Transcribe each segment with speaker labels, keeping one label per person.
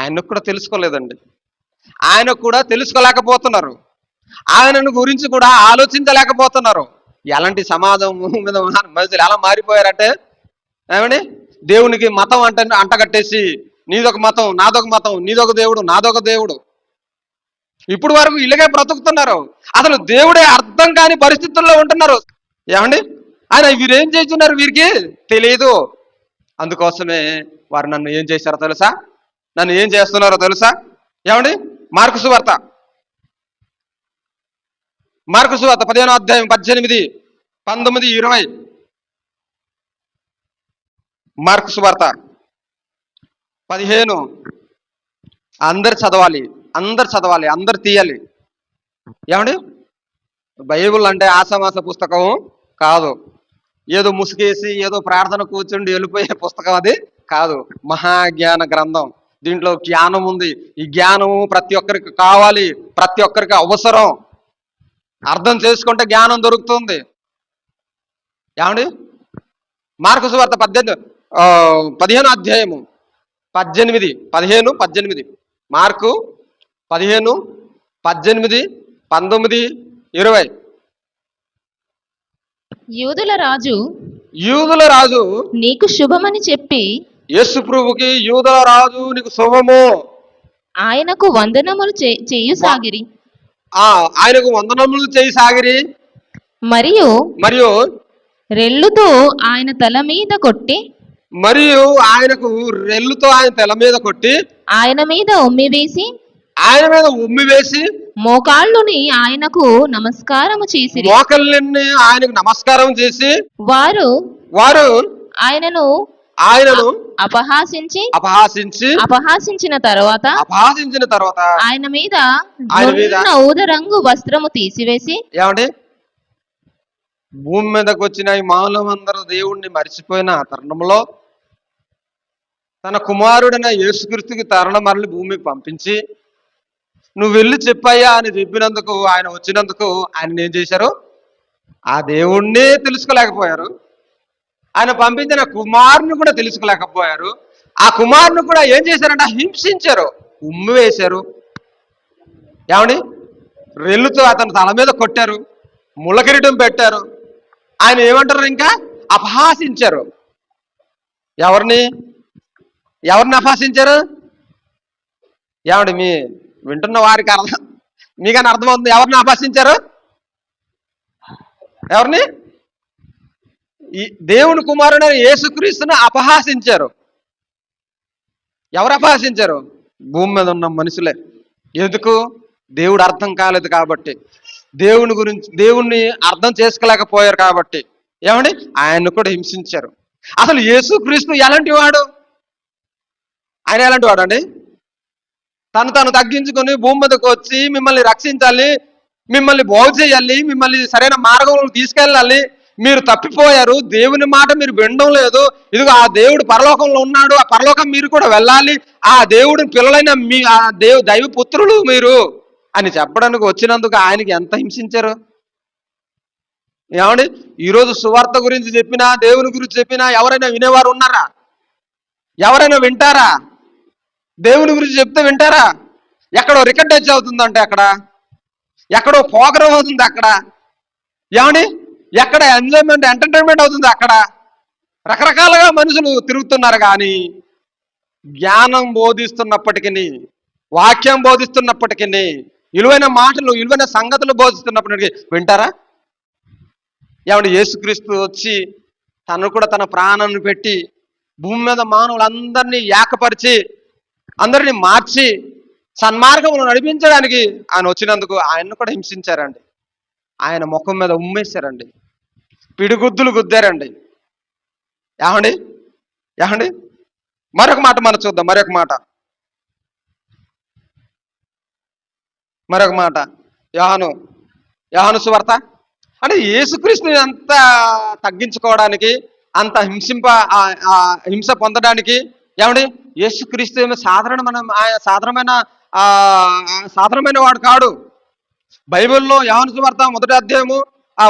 Speaker 1: ఆయనకు కూడా తెలుసుకోలేదండి. ఆయనకు కూడా తెలుసుకోలేకపోతున్నారు. ఆయనను గురించి కూడా ఆలోచించలేకపోతున్నారు. ఎలాంటి సమాజం మీద మనుషులు ఎలా మారిపోయారంటే, ఏమండి, దేవునికి మతం అంటగట్టేసి నీదొక మతం, నాదొక మతం, నీదొక దేవుడు, నాదొక దేవుడు. ఇప్పుడు వరకు ఇలాగే బ్రతుకుతున్నారు. అసలు దేవుడే అర్థం కాని పరిస్థితుల్లో ఉంటున్నారు. ఏమండి, ఆయన వీరేం చేస్తున్నారు వీరికి తెలియదు. అందుకోసమే వారు నన్ను ఏం చేశారో తెలుసా, నన్ను ఏం చేస్తున్నారో తెలుసా? ఏమండి, మార్కు సువార్త 15వ అధ్యాయం 18, 19, 20. మార్కు సువార్త 15. అందరు చదవాలి, అందరు తీయాలి. ఏమండి, బైబిల్ అంటే ఆసమాస పుస్తకం కాదు. ఏదో ముసుగేసి ఏదో ప్రార్థన కూర్చుండి వెళ్ళిపోయే పుస్తకం అది కాదు. మహాజ్ఞాన గ్రంథం. దీంట్లో జ్ఞానం ఉంది. ఈ జ్ఞానము ప్రతి ఒక్కరికి కావాలి, ప్రతి ఒక్కరికి అవసరం. అర్థం చేసుకుంటే జ్ఞానం దొరుకుతుంది. ఏమండి, మార్కు సువార్త 15వ అధ్యాయము 18, 18. మార్కు 15, 18, 19, 20.
Speaker 2: యూదుల రాజు
Speaker 3: నీకు శుభమని చెప్పి,
Speaker 1: యేసు ప్రభుకి యూదుల రాజు నీకు శుభము,
Speaker 3: ఆయనకు వందనములు చేయసాగిరి.
Speaker 1: ఆయనకు వందనములు చేయసాగిరి.
Speaker 3: మరియు
Speaker 1: రెల్లుతో
Speaker 3: ఆయన తల మీద కొట్టి,
Speaker 1: ఆయనకు రెల్లుతో ఆయన తల మీద కొట్టి,
Speaker 3: ఆయన మీద ఉమ్మివేసి
Speaker 1: మోకాళ్ళుని
Speaker 3: ఆయనకు నమస్కారము చేసి,
Speaker 1: ఆయనకు నమస్కారం చేసి,
Speaker 3: వారు ఆయనను అపహాసించిన తర్వాత ఆయన మీద ఊదరంగు వస్త్రము తీసివేసి.
Speaker 1: ఏమండి, భూమి మీదకి వచ్చిన ఈ మానవులందరూ దేవుణ్ణి మరిచిపోయిన తరుణంలో తన కుమారుడైన యేసుక్రీస్తుకి మరలి భూమికి పంపించి, నువ్వు వెళ్ళి చెప్పాయా అని చెప్పినందుకు, ఆయన వచ్చినందుకు ఆయన ఏం చేశారు? ఆ దేవుణ్ణి తెలుసుకోలేకపోయారు. ఆయన పంపించిన కుమారుని కూడా తెలుసుకోలేకపోయారు. ఆ కుమారుని కూడా ఏం చేశారంటే హింసించారు, ఉమ్మి వేశారు. ఏమండి, రెల్లుతో అతను తల మీద కొట్టారు, ముళ్ళకిరీటం పెట్టారు. ఆయన ఏమంటారు? ఇంకా అపహాసించారు. ఎవరిని అపహాసించారు? ఏమండి, వింటున్న వారికి మీకని అర్థమవుతుంది. ఎవరిని అపహాసించారు? ఎవరిని? ఈ దేవుని కుమారుడు యేసుక్రీస్తుని అపహాసించారు. ఎవరు అపహాసించారు? భూమి మీద ఉన్న మనుషులే. ఎందుకు? దేవుడు అర్థం కాలేదు కాబట్టి, దేవుణ్ణి అర్థం చేసుకోలేకపోయారు కాబట్టి. ఏమండి, ఆయన్ని కూడా హింసించారు. అసలు యేసుక్రీస్తు ఎలాంటి వాడు? ఆయన ఎలాంటి వాడు అండి? తను తగ్గించుకొని భూమి మీదకి వచ్చి మిమ్మల్ని రక్షించాలి, మిమ్మల్ని బాగు చేయాలి, మిమ్మల్ని సరైన మార్గంలో తీసుకెళ్ళాలి. మీరు తప్పిపోయారు, దేవుని మాట మీరు వినడం లేదు. ఇదిగో ఆ దేవుడు పరలోకంలో ఉన్నాడు, ఆ పరలోకం మీరు కూడా వెళ్ళాలి, ఆ దేవుడిని పిల్లలైన దైవ పుత్రులు మీరు అని చెప్పడానికి వచ్చినందుకు ఆయనకి ఎంత హింసించారు. ఏమండి, ఈరోజు సువార్త గురించి చెప్పినా, దేవుని గురించి చెప్పినా ఎవరైనా వినేవారు ఉన్నారా? ఎవరైనా వింటారా? దేవుని గురించి చెప్తే వింటారా? ఎక్కడో రికార్డేజ్ అవుతుందంటే అక్కడ, ఎక్కడో ప్రోగ్రాం అవుతుంది అక్కడ. ఏమండి, ఎక్కడ ఎంటర్టైన్మెంట్ అవుతుంది అక్కడ. రకరకాలుగా మనుషులు తిరుగుతున్నారు. కానీ జ్ఞానం బోధిస్తున్నప్పటికీ, వాక్యం బోధిస్తున్నప్పటికీ, విలువైన మాటలు, విలువైన సంగతులు బోధిస్తున్నప్పటికీ వింటారా? ఏమంటే యేసుక్రీస్తు వచ్చి తను కూడా తన ప్రాణాన్ని పెట్టి భూమి మీద మానవులందరినీ ఏకపరిచి, అందరినీ మార్చి సన్మార్గంలో నడిపించడానికి ఆయన వచ్చినందుకు ఆయన్ను కూడా హింసించారండి. ఆయన ముఖం మీద ఉమ్మేశారండి, పిడిగుద్దులు గుద్దారండి. ఏమండి, మరొక మాట మనం చూద్దాం. మరొక మాట యోహాను సువార్త. అంటే యేసుక్రీస్తుని అంత తగ్గించుకోవడానికి, అంత హింస పొందడానికి. ఏమండి, యేసుక్రీస్తు ఏమో సాధారణమైన వాడు కాడు. బైబిల్లో యోహాను సువార్త 1వ అధ్యాయము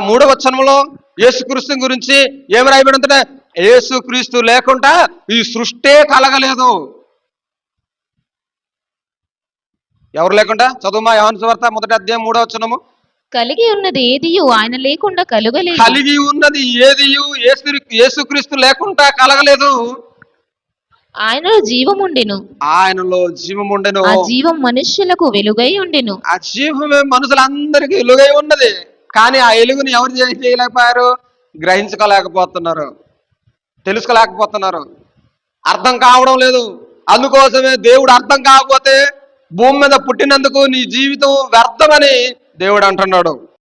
Speaker 1: 3వ వచనంలో యేసుక్రీస్తు గురించి ఏమి రాయబడిందంటే, యేసుక్రీస్తు లేకుండా ఈ సృష్టే కలగలేదు. ఎవరు లేకుండా? చదువుమా యోహాను సువార్త 1:3
Speaker 3: కలిగి ఉన్నది ఏదియు ఆయన లేకుండా కలుగలేదు.
Speaker 1: కలిగి ఉన్నది ఏదియు యేసుక్రీస్తు లేకుండా కలగలేదు.
Speaker 3: ఆయనలో జీవముండెను,
Speaker 1: ఆయనలో జీవముండెను.
Speaker 3: ఆ జీవం మనుష్యులకు వెలుగై ఉండెను.
Speaker 1: ఆ జీవమే మనుషులందరికీ వెలుగై ఉన్నది. కానీ ఆ వెలుగుని ఎవరు చేయలేకపోయారు? గ్రహించుకోలేకపోతున్నారు, తెలుసుకోలేకపోతున్నారు, అర్థం కావడం లేదు. అందుకోసమే దేవుడు అర్థం కాకపోతే భూమి మీద పుట్టినందుకు నీ జీవితం వ్యర్థమని దేవుడు అంటున్నాడు.